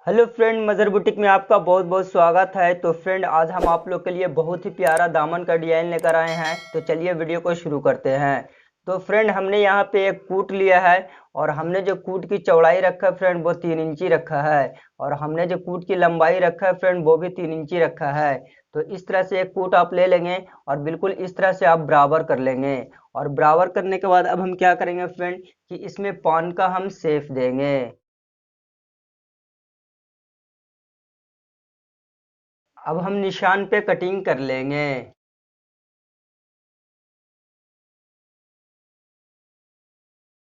Hello friend, Mazhar boutique में आपका बहुत बहुत स्वागत है। तो फ्रेंड, आज हम आप लोग के लिए बहुत ही प्यारा दामन का डिज़ाइन लेकर आए हैं। तो चलिए वीडियो को शुरू करते हैं। तो फ्रेंड, हमने यहाँ पे एक कूट लिया है और हमने जो कूट की चौड़ाई रखा है फ्रेंड वो 3 इंची रखा है, और हमने जो कूट की लंबाई रखा है फ्रेंड वो भी 3 इंची रखा है। तो इस तरह से एक कूट आप ले लेंगे और बिल्कुल इस तरह से आप बराबर कर लेंगे। और बराबर करने के बाद अब हम क्या करेंगे फ्रेंड कि इसमें पान का हम शेप देंगे। अब हम निशान पे कटिंग कर लेंगे।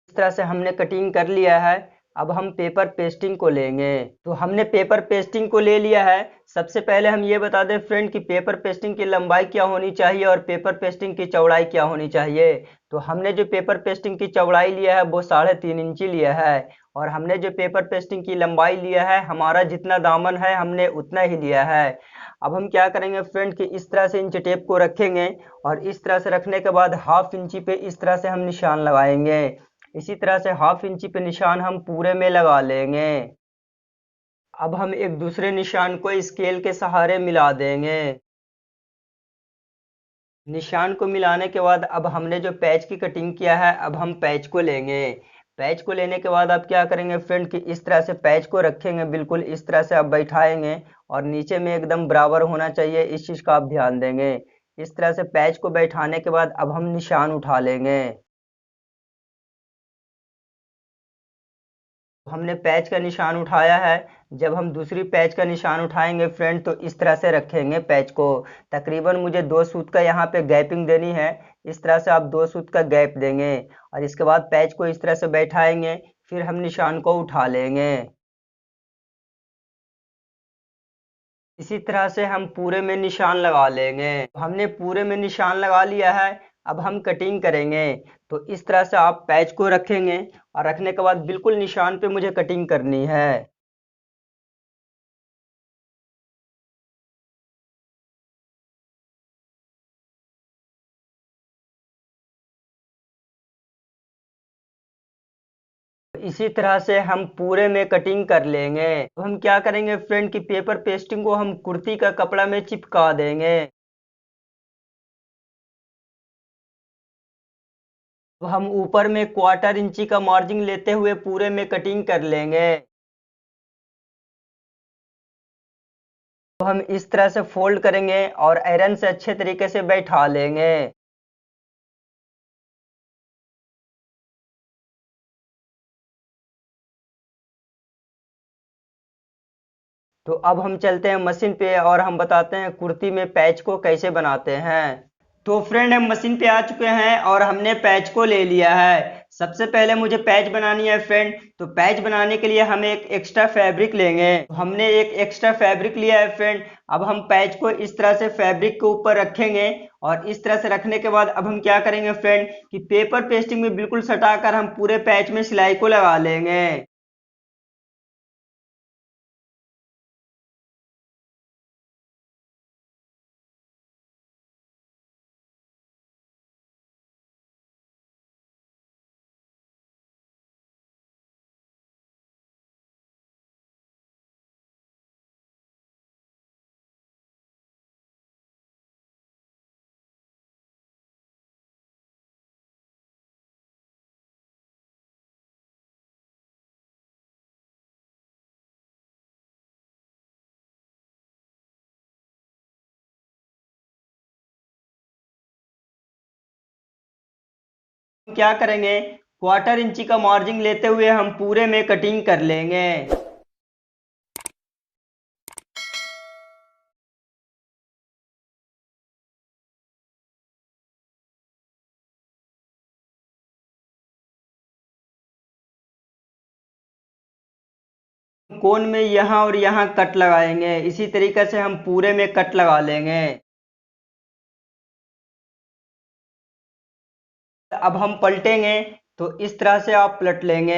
इस तरह से हमने कटिंग कर लिया है। अब हम पेपर पेस्टिंग को लेंगे। तो हमने पेपर पेस्टिंग को ले लिया है। सबसे पहले हम ये बता दें फ्रेंड कि पेपर पेस्टिंग की लंबाई क्या होनी चाहिए और पेपर पेस्टिंग की चौड़ाई क्या होनी चाहिए। तो हमने जो पेपर पेस्टिंग की चौड़ाई लिया है वो 3.5 इंची लिया है, और हमने जो पेपर पेस्टिंग की लंबाई लिया है, हमारा जितना दामन है हमने उतना ही लिया है। अब हम क्या करेंगे फ्रेंड कि इस तरह से इंच टेप को रखेंगे, और इस तरह से रखने के बाद हाफ इंची पे इस तरह से हम निशान लगाएंगे। इसी तरह से हाफ इंची पे निशान हम पूरे में लगा लेंगे। अब हम एक दूसरे निशान को स्केल के सहारे मिला देंगे। निशान को मिलाने के बाद अब हमने जो पैच की कटिंग किया है, अब हम पैच को लेंगे। पैच को लेने के बाद आप क्या करेंगे फ्रेंड कि इस तरह से पैच को रखेंगे, बिल्कुल इस तरह से आप बैठाएंगे, और नीचे में एकदम बराबर होना चाहिए, इस चीज़ का आप ध्यान देंगे। इस तरह से पैच को बैठाने के बाद अब हम निशान उठा लेंगे। हमने पैच का निशान उठाया है। जब हम दूसरी पैच का निशान उठाएंगे फ्रेंड तो इस तरह से रखेंगे पैच को। तकरीबन मुझे 2 सूत का यहाँ पे गैपिंग देनी है। इस तरह से आप 2 सूत का गैप देंगे, और इसके बाद पैच को इस तरह से बैठाएंगे। फिर हम निशान को उठा लेंगे। इसी तरह से हम पूरे में निशान लगा लेंगे। हमने पूरे में निशान लगा लिया है। अब हम कटिंग करेंगे। तो इस तरह से आप पैच को रखेंगे, और रखने के बाद बिल्कुल निशान पे मुझे कटिंग करनी है। इसी तरह से हम पूरे में कटिंग कर लेंगे। तो हम क्या करेंगे फ्रेंड कि पेपर पेस्टिंग को हम कुर्ती का कपड़ा में चिपका देंगे। तो हम ऊपर में 1/4 इंची का मार्जिन लेते हुए पूरे में कटिंग कर लेंगे। तो हम इस तरह से फोल्ड करेंगे और आयरन से अच्छे तरीके से बैठा लेंगे। तो अब हम चलते हैं मशीन पे और हम बताते हैं कुर्ती में पैच को कैसे बनाते हैं। तो फ्रेंड, हम मशीन पे आ चुके हैं और हमने पैच को ले लिया है। सबसे पहले मुझे पैच बनानी है फ्रेंड। तो पैच बनाने के लिए हम एक एक्स्ट्रा फैब्रिक लेंगे। तो हमने एक एक्स्ट्रा फैब्रिक लिया है फ्रेंड। अब हम पैच को इस तरह से फैब्रिक के ऊपर रखेंगे, और इस तरह से रखने के बाद अब हम क्या करेंगे फ्रेंड कि पेपर पेस्टिंग में बिल्कुल सटाकर हम पूरे पैच में सिलाई को लगा लेंगे। क्या करेंगे, 1/4 इंची का मार्जिन लेते हुए हम पूरे में कटिंग कर लेंगे। कोन में यहाँ और यहाँ कट लगाएंगे। इसी तरीके से हम पूरे में कट लगा लेंगे। अब हम पलटेंगे। तो इस तरह से आप पलट लेंगे।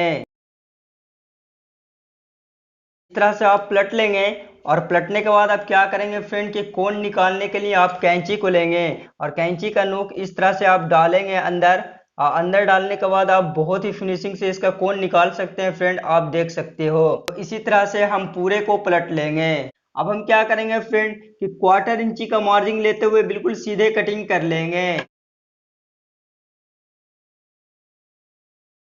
इस तरह से आप पलट लेंगे, और पलटने के बाद आप क्या करेंगे फ्रेंड कि कोन निकालने के लिए आप कैंची को लेंगे, और कैंची का नोक इस तरह से आप डालेंगे अंदर, अंदर डालने के बाद आप बहुत ही फिनिशिंग से इसका कोन निकाल सकते हैं फ्रेंड, आप देख सकते हो। तो इसी तरह से हम पूरे को पलट लेंगे। अब हम क्या करेंगे फ्रेंड कि 1/4 इंची का मार्जिन लेते हुए बिल्कुल सीधे कटिंग कर लेंगे।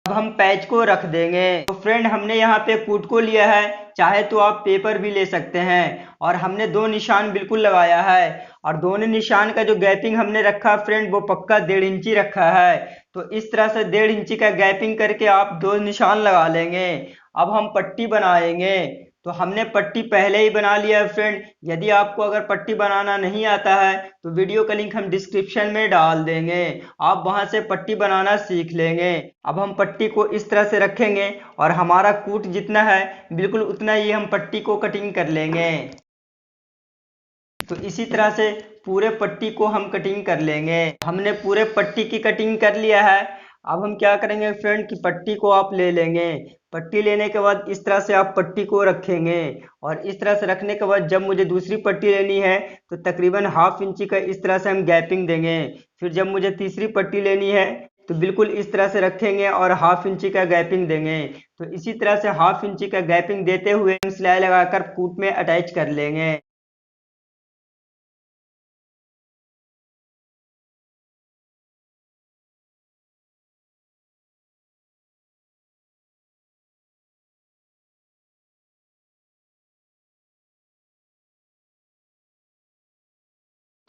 अब हम पैच को रख देंगे। तो फ्रेंड हमने यहाँ पे कूट को लिया है, चाहे तो आप पेपर भी ले सकते हैं। और हमने 2 निशान बिल्कुल लगाया है, और दोनों निशान का जो गैपिंग हमने रखा फ्रेंड वो पक्का 1.5 इंची रखा है। तो इस तरह से 1.5 इंची का गैपिंग करके आप 2 निशान लगा लेंगे। अब हम पट्टी बनाएंगे। तो हमने पट्टी पहले ही बना लिया है फ्रेंड। यदि आपको अगर पट्टी बनाना नहीं आता है तो वीडियो का लिंक हम डिस्क्रिप्शन में डाल देंगे, आप वहां से पट्टी बनाना सीख लेंगे। अब हम पट्टी को इस तरह से रखेंगे और हमारा कूट जितना है बिल्कुल उतना ही हम पट्टी को कटिंग कर लेंगे। तो इसी तरह से पूरे पट्टी को हम कटिंग कर लेंगे। हमने पूरे पट्टी की कटिंग कर लिया है। अब हम क्या करेंगे फ्रेंड कि पट्टी को आप ले लेंगे। पट्टी लेने के बाद इस तरह से आप पट्टी को रखेंगे, और इस तरह से रखने के बाद जब मुझे दूसरी पट्टी लेनी है तो तकरीबन 1/2 इंची का इस तरह से हम गैपिंग देंगे। फिर जब मुझे तीसरी पट्टी लेनी है तो बिल्कुल इस तरह से रखेंगे और 1/2 इंची का गैपिंग देंगे। तो इसी तरह से 1/2 इंची का गैपिंग देते हुए हम सिलाई लगाकर कूट में अटैच कर लेंगे।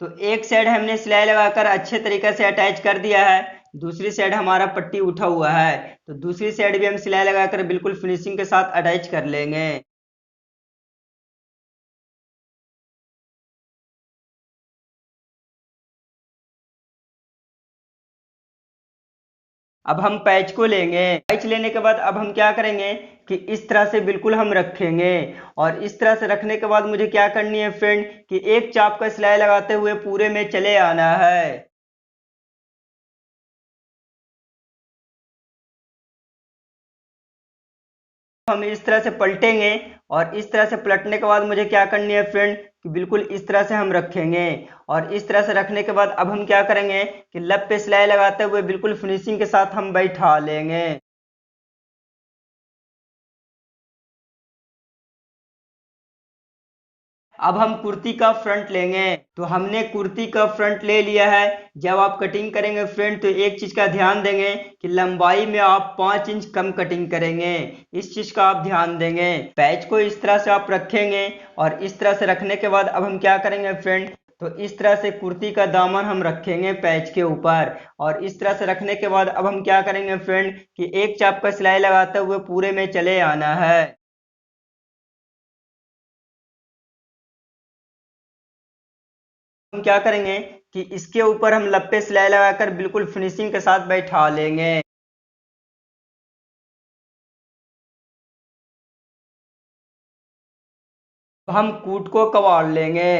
तो एक साइड हमने सिलाई लगाकर अच्छे तरीके से अटैच कर दिया है, दूसरी साइड हमारा पट्टी उठा हुआ है। तो दूसरी साइड भी हम सिलाई लगाकर बिल्कुल फिनिशिंग के साथ अटैच कर लेंगे। अब हम पैच को लेंगे। पैच लेने के बाद अब हम क्या करेंगे कि इस तरह से बिल्कुल हम रखेंगे, और इस तरह से रखने के बाद मुझे क्या करनी है फ्रेंड कि एक चाप का सिलाई लगाते हुए पूरे में चले आना है। हम इस तरह से पलटेंगे, और इस तरह से पलटने के बाद मुझे क्या करनी है फ्रेंड कि बिल्कुल इस तरह से हम रखेंगे। और इस तरह से रखने के बाद अब हम क्या करेंगे कि लब पे सिलाई लगाते हुए बिल्कुल फिनिशिंग के साथ हम बैठा लेंगे। अब हम कुर्ती का फ्रंट लेंगे। तो हमने कुर्ती का फ्रंट ले लिया है। जब आप कटिंग करेंगे फ्रेंड तो एक चीज का ध्यान देंगे कि लंबाई में आप 5 इंच कम कटिंग करेंगे, इस चीज का आप ध्यान देंगे। पैच को इस तरह से आप रखेंगे, और इस तरह से रखने के बाद अब हम क्या करेंगे फ्रेंड तो इस तरह से कुर्ती का दामन हम रखेंगे पैच के ऊपर। और इस तरह से रखने के बाद अब हम क्या करेंगे फ्रेंड कि एक चाप का सिलाई लगाते हुए पूरे में चले आना है। हम क्या करेंगे कि इसके ऊपर हम लप्पे सिलाई लगाकर बिल्कुल फिनिशिंग के साथ बैठा लेंगे। तो हम कूट को कबाड़ लेंगे।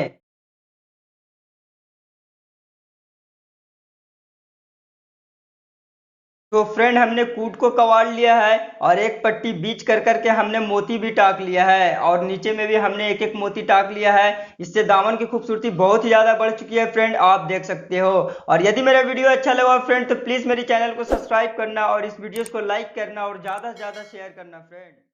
तो फ्रेंड हमने कूट को कबाड़ लिया है, और एक पट्टी बीच कर करके हमने मोती भी टाक लिया है, और नीचे में भी हमने एक एक मोती टाक लिया है। इससे दामन की खूबसूरती बहुत ही ज्यादा बढ़ चुकी है फ्रेंड, आप देख सकते हो। और यदि मेरा वीडियो अच्छा लगा फ्रेंड तो प्लीज मेरे चैनल को सब्सक्राइब करना, और इस वीडियो को लाइक करना, और ज्यादा से ज्यादा शेयर करना फ्रेंड।